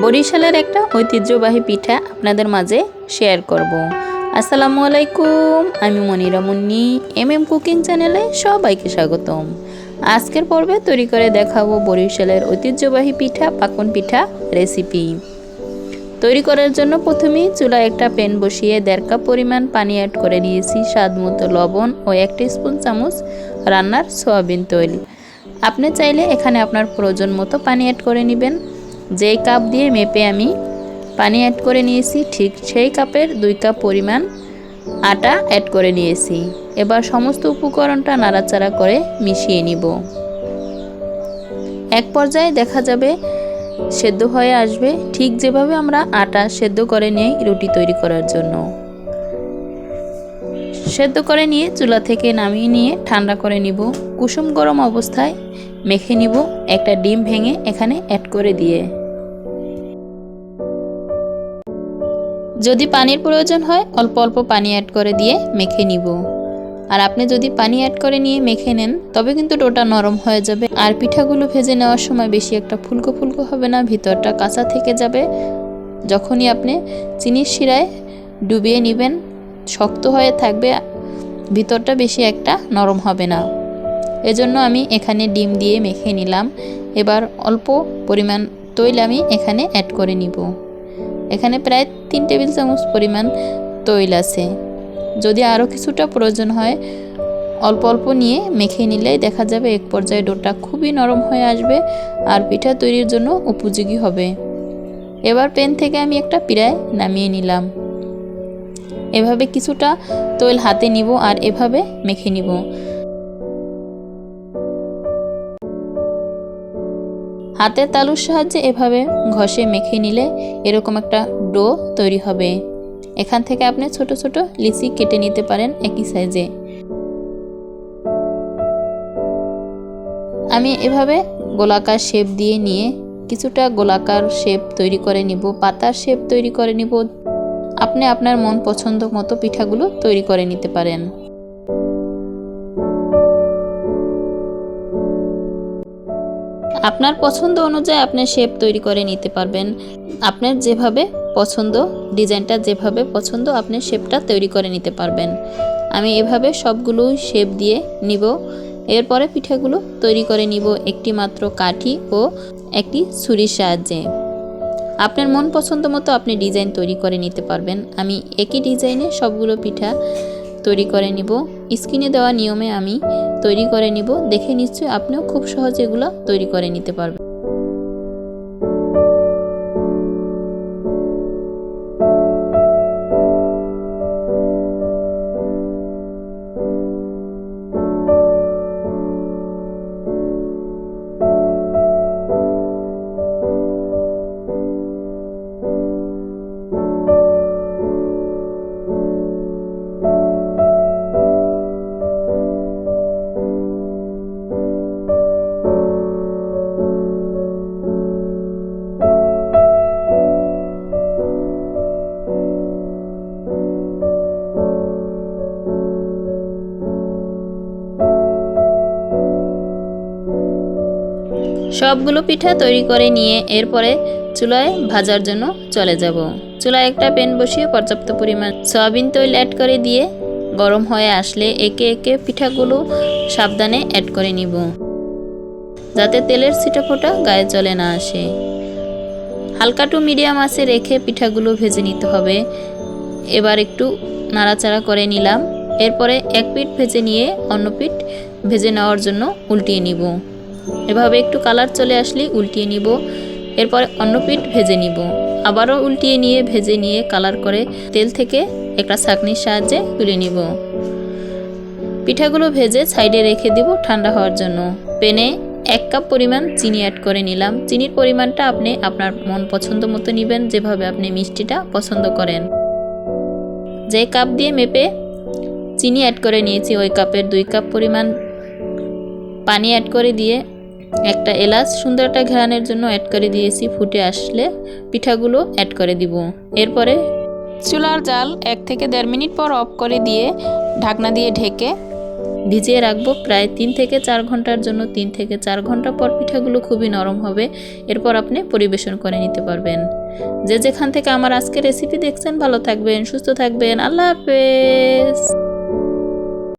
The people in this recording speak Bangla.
বরিশালের একটা ঐতিহ্যবাহী পিঠা আপনাদের মাঝে শেয়ার করব। আসসালামু আলাইকুম, আমি মনিরা মুন্নি, কুকিং চ্যানেলে সবাইকে স্বাগতম। আজকের পর্বে তৈরি করে দেখাবো বরিশালের ঐতিহ্যবাহী পিঠা পাকন পিঠা রেসিপি। তৈরি করার জন্য প্রথমেই চুলায় একটা প্যান বসিয়ে 1.5 কাপ পরিমাণ পানি অ্যাড করে দিয়েছি, স্বাদ মতো লবণ ও 1 টিস্পুন চামচ রান্নার সয়াবিন তেল। আপনি চাইলে এখানে আপনার প্রয়োজন মতো পানি অ্যাড করে নেবেন। যেই কাপ দিয়ে মেপে আমি পানি অ্যাড করে নিয়েছি, ঠিক সেই কাপের 2 কাপ পরিমাণ আটা অ্যাড করে নিয়েছি। এবার সমস্ত উপকরণটা নাড়াচাড়া করে মিশিয়ে নিব। এক পর্যায়ে দেখা যাবে সেদ্ধ হয়ে আসবে, ঠিক যেভাবে আমরা আটা সেদ্ধ করে নেই রুটি তৈরি করার জন্য। সেদ্ধ করে নিয়ে চুলা থেকে নামিয়ে নিয়ে ঠান্ডা করে নিব। কুসুম গরম অবস্থায় মেখে নিব, একটা ডিম ভেঙে এখানে অ্যাড করে দিয়ে। যদি পানির প্রয়োজন হয় অল্প অল্প পানি অ্যাড করে দিয়ে মেখে নিব। আর আপনি যদি পানি অ্যাড করে নিয়ে মেখে নেন তবে কিন্তু ডোটা নরম হয়ে যাবে, আর পিঠাগুলো ভেজে নেওয়ার সময় বেশি একটা ফুলকো ফুলকো হবে না, ভিতরটা কাঁচা থেকে যাবে। যখনই আপনি চিনির শিরায় ডুবিয়ে নেবেন শক্ত হয়ে থাকবে, ভিতরটা বেশি একটা নরম হবে না। এজন্য আমি এখানে ডিম দিয়ে মেখে নিলাম। এবার অল্প পরিমাণ তৈল আমি এখানে অ্যাড করে নিব। এখানে প্রায় 3 টেবিল চামচ পরিমাণ তৈল আছে। যদি আরও কিছুটা প্রয়োজন হয় অল্প অল্প নিয়ে মেখে নিলেই দেখা যাবে এক পর্যায়ে ডোটা খুবই নরম হয়ে আসবে আর পিঠা তৈরির জন্য উপযোগী হবে। এবার প্যান থেকে আমি একটা পিড়ায় নামিয়ে নিলাম। এভাবে কিছুটা তৈল হাতে নিব আর এভাবে মেখে নিব। হাতের তালুর সাহায্যে এভাবে ঘষে মেখে নিলে এরকম একটা ডো তৈরি হবে। এখান থেকে আপনি ছোট ছোট লিচি কেটে নিতে পারেন একই সাইজে। আমি এভাবে গোলাকার শেপ দিয়ে নিয়ে কিছুটা গোলাকার শেপ তৈরি করে নিব, পাতার শেপ তৈরি করে নিব। আপনি আপনার মন পছন্দ মতো পিঠাগুলো তৈরি করে নিতে পারেন। আপনার পছন্দ অনুযায়ী আপনি শেপ তৈরি করে নিতে পারবেন। আপনার যেভাবে পছন্দ, ডিজাইনটা যেভাবে পছন্দ আপনি শেপটা তৈরি করে নিতে পারবেন। আমি এভাবে সবগুলোই শেপ দিয়ে নিব। এরপরে পিঠাগুলো তৈরি করে নিব একটি মাত্র কাঠি ও একটি ছুরির সাহায্যে। আপনার মন পছন্দ মতো আপনি ডিজাইন তৈরি করে নিতে পারবেন। আমি একই ডিজাইনে সবগুলো পিঠা তৈরি করে নিব। স্ক্রিনে দেওয়া নিয়মে আমি তৈরি করে নিব। দেখে নিশ্চয়ই আপনিও খুব সহজে এগুলো তৈরি করে নিতে পারবেন। সবগুলো পিঠা তৈরি করে নিয়ে এরপরে চুলায় ভাজার জন্য চলে যাব। চুলায় একটা প্যান বসিয়ে পর্যাপ্ত পরিমাণ সয়াবিন তেল অ্যাড করে দিয়ে গরম হয়ে আসলে একে একে পিঠাগুলো সাবধানে অ্যাড করে নিব, যাতে তেলের ছিটাফোঁটা গায়ে চলে না আসে। হালকা টু মিডিয়াম আঁচে রেখে পিঠাগুলো ভেজে নিতে হবে। এবার একটু নাড়াচাড়া করে নিলাম। এরপরে এক পিঠ ভেজে নিয়ে অন্য পিঠ ভেজে নেওয়ার জন্য উল্টিয়ে নিব। এভাবে একটু কালার চলে আসলে উল্টিয়ে নিব। এরপরে অন্য পিঠ ভেজে নিব। আবারও উল্টিয়ে নিয়ে ভেজে নিয়ে কালার করে তেল থেকে একটা ছাঁকনির সাহায্যে তুলে নিব। পিঠাগুলো ভেজে সাইডে রেখে দিব ঠান্ডা হওয়ার জন্য। প্যানে 1 কাপ পরিমাণ চিনি অ্যাড করে নিলাম। চিনির পরিমাণটা আপনি আপনার মন পছন্দ মতো নেবেন, যেভাবে আপনি মিষ্টিটা পছন্দ করেন। যে কাপ দিয়ে মেপে চিনি অ্যাড করে নিয়েছি ওই কাপের 2 কাপ পরিমাণ পানি অ্যাড করে দিয়ে একটা এলাচ সুন্দর একটা ঘ্রাণের জন্য অ্যাড করে দিয়েছি। ফুটে আসলে পিঠাগুলো অ্যাড করে দিব। এরপরে চুলার জাল 1 থেকে 1.5 মিনিট পর অফ করে দিয়ে ঢাকনা দিয়ে ঢেকে ভিজিয়ে রাখবো প্রায় 3 থেকে 4 ঘন্টার জন্য। 3 থেকে 4 ঘন্টা পর পিঠাগুলো খুবই নরম হবে। এরপর আপনি পরিবেশন করে নিতে পারবেন। যে যেখান থেকে আমার আজকের রেসিপি দেখছেন ভালো থাকবেন, সুস্থ থাকবেন। আল্লাহ হাফেজ।